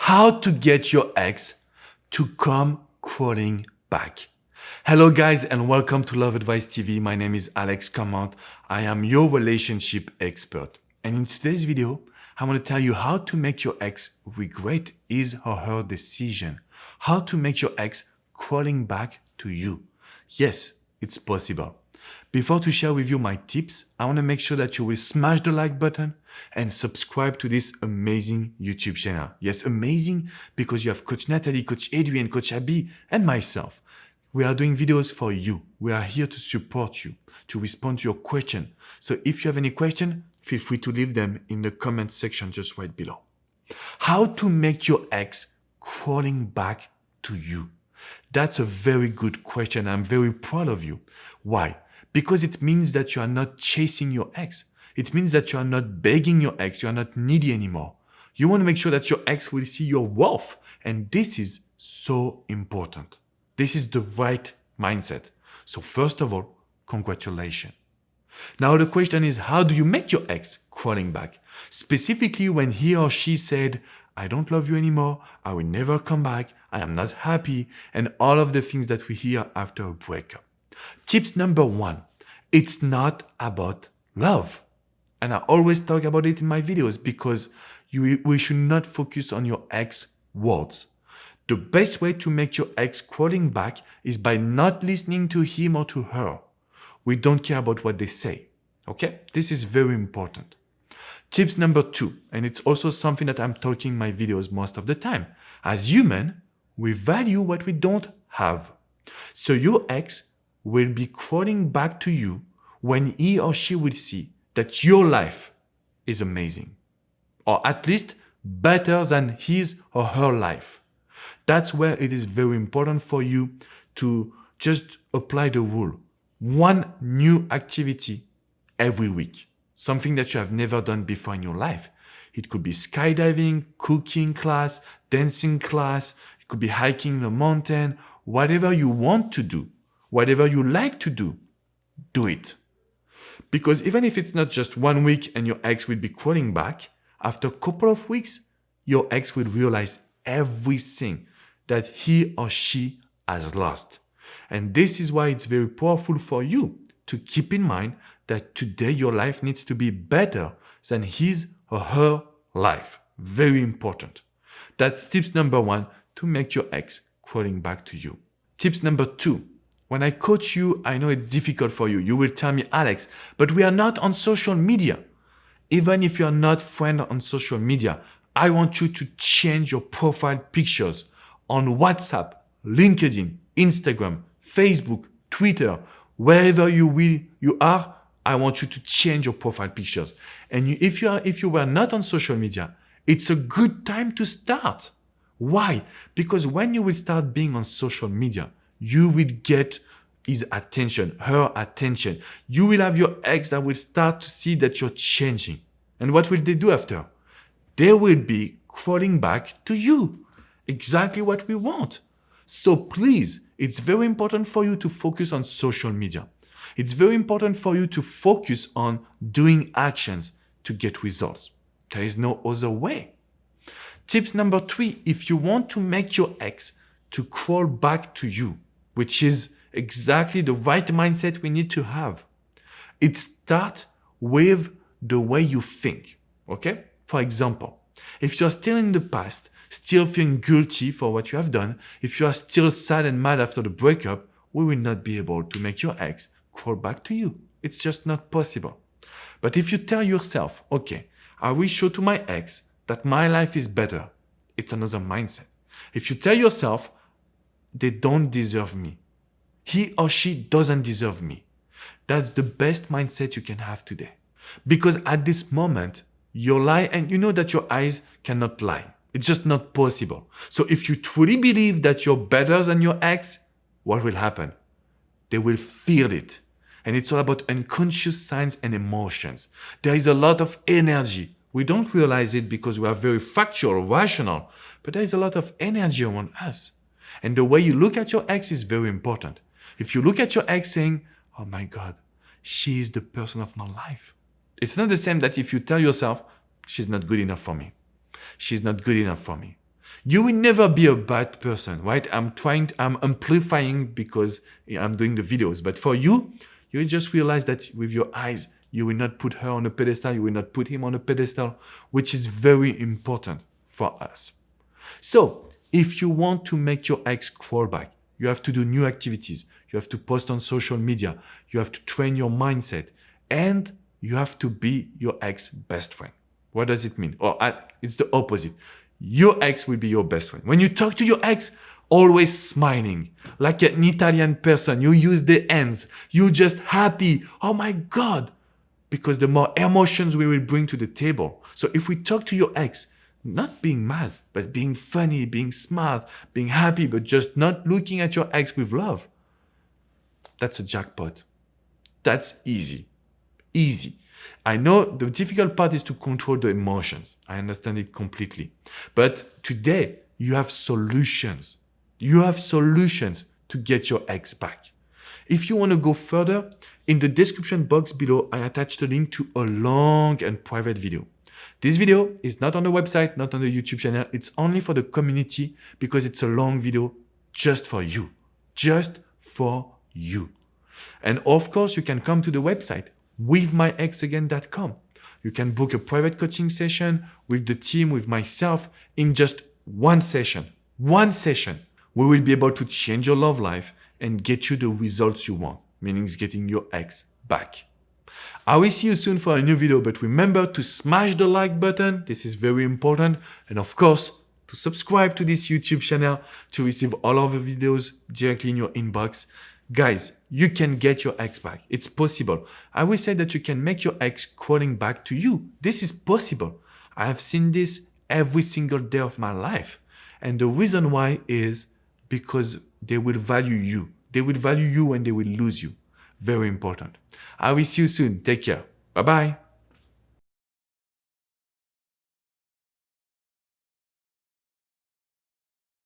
How to get your ex to come crawling back. Hello guys and welcome to Love Advice TV. My name is Alex Comment. I am your relationship expert. And in today's video, I want to tell you how to make your ex regret his or her decision. How to make your ex crawling back to you. Yes, it's possible. Before to share with you my tips, I want to make sure that you will smash the like button and subscribe to this amazing YouTube channel. Yes, amazing because you have Coach Natalie, Coach Adrian, Coach Abby, and myself. We are doing videos for you. We are here to support you, to respond to your question. So if you have any question, feel free to leave them in the comment section just right below. How to make your ex crawling back to you? That's a very good question. I'm very proud of you. Why? Because it means that you are not chasing your ex. It means that you are not begging your ex. You are not needy anymore. You want to make sure that your ex will see your worth. And this is so important. This is the right mindset. So first of all, congratulations. Now the question is, how do you make your ex crawling back? Specifically when he or she said, I don't love you anymore, I will never come back, I am not happy, and all of the things that we hear after a breakup. Tips number one, it's not about love. And I always talk about it in my videos because we should not focus on your ex words. The best way to make your ex crawling back is by not listening to him or to her. We don't care about what they say. Okay? This is very important. Tips number two, and it's also something that I'm talking in my videos most of the time. As human, we value what we don't have. So your ex will be crawling back to you when he or she will see that your life is amazing, or at least better than his or her life. That's where it is very important for you to just apply the rule. One new activity every week, something that you have never done before in your life. It could be skydiving, cooking class, dancing class, it could be hiking in a mountain, whatever you want to do. Whatever you like to do, do it. Because even if it's not just 1 week and your ex will be crawling back, after a couple of weeks, your ex will realize everything that he or she has lost. And this is why it's very powerful for you to keep in mind that today your life needs to be better than his or her life. Very important. That's tips number one to make your ex crawling back to you. Tips number two. When I coach you, I know it's difficult for you. You will tell me, Alex, but we are not on social media. Even if you are not friend on social media, I want you to change your profile pictures on WhatsApp, LinkedIn, Instagram, Facebook, Twitter, wherever you are. I want you to change your profile pictures. And if you were not on social media, it's a good time to start. Why? Because when you will start being on social media, you will get his attention, her attention. You will have your ex that will start to see that you're changing. And what will they do after? They will be crawling back to you. Exactly what we want. So please, it's very important for you to focus on social media. It's very important for you to focus on doing actions to get results. There is no other way. Tips number three, if you want to make your ex to crawl back to you, which is exactly the right mindset we need to have. It starts with the way you think, okay? For example, if you're still in the past, still feeling guilty for what you have done, if you are still sad and mad after the breakup, we will not be able to make your ex crawl back to you. It's just not possible. But if you tell yourself, okay, I will show to my ex that my life is better, it's another mindset. If you tell yourself, they don't deserve me. He or she doesn't deserve me. That's the best mindset you can have today. Because at this moment, you lie and you know that your eyes cannot lie. It's just not possible. So if you truly believe that you're better than your ex, what will happen? They will feel it. And it's all about unconscious signs and emotions. There is a lot of energy. We don't realize it because we are very factual, rational, but there is a lot of energy around us. And the way you look at your ex is very important. If you look at your ex saying, oh my God, she is the person of my life. It's not the same that if you tell yourself, she's not good enough for me. She's not good enough for me. You will never be a bad person, right? I'm amplifying because I'm doing the videos. But for you, you will just realize that with your eyes, you will not put her on a pedestal. You will not put him on a pedestal, which is very important for us. So if you want to make your ex crawl back, you have to do new activities. You have to post on social media. You have to train your mindset. And you have to be your ex best friend. What does it mean? It's the opposite. Your ex will be your best friend. When you talk to your ex, always smiling. Like an Italian person, you use the hands. You're just happy. Oh my God. Because the more emotions we will bring to the table. So if we talk to your ex, not being mad, but being funny, being smart, being happy, but just not looking at your ex with love, that's a jackpot. That's easy. Easy. I know the difficult part is to control the emotions. I understand it completely. But today, you have solutions. You have solutions to get your ex back. If you want to go further, in the description box below, I attached a link to a long and private video. This video is not on the website, not on the YouTube channel. It's only for the community because it's a long video just for you. Just for you. And of course, you can come to the website withmyexagain.com. You can book a private coaching session with the team, with myself, in just one session. One session. We will be able to change your love life and get you the results you want, meaning getting your ex back. I will see you soon for a new video, but remember to smash the like button. This is very important. And of course, to subscribe to this YouTube channel to receive all of the videos directly in your inbox. Guys, you can get your ex back. It's possible. I will say that you can make your ex crawling back to you. This is possible. I have seen this every single day of my life. And the reason why is because they will value you. They will value you and they will lose you. Very important. I will see you soon. Take care. Bye-bye.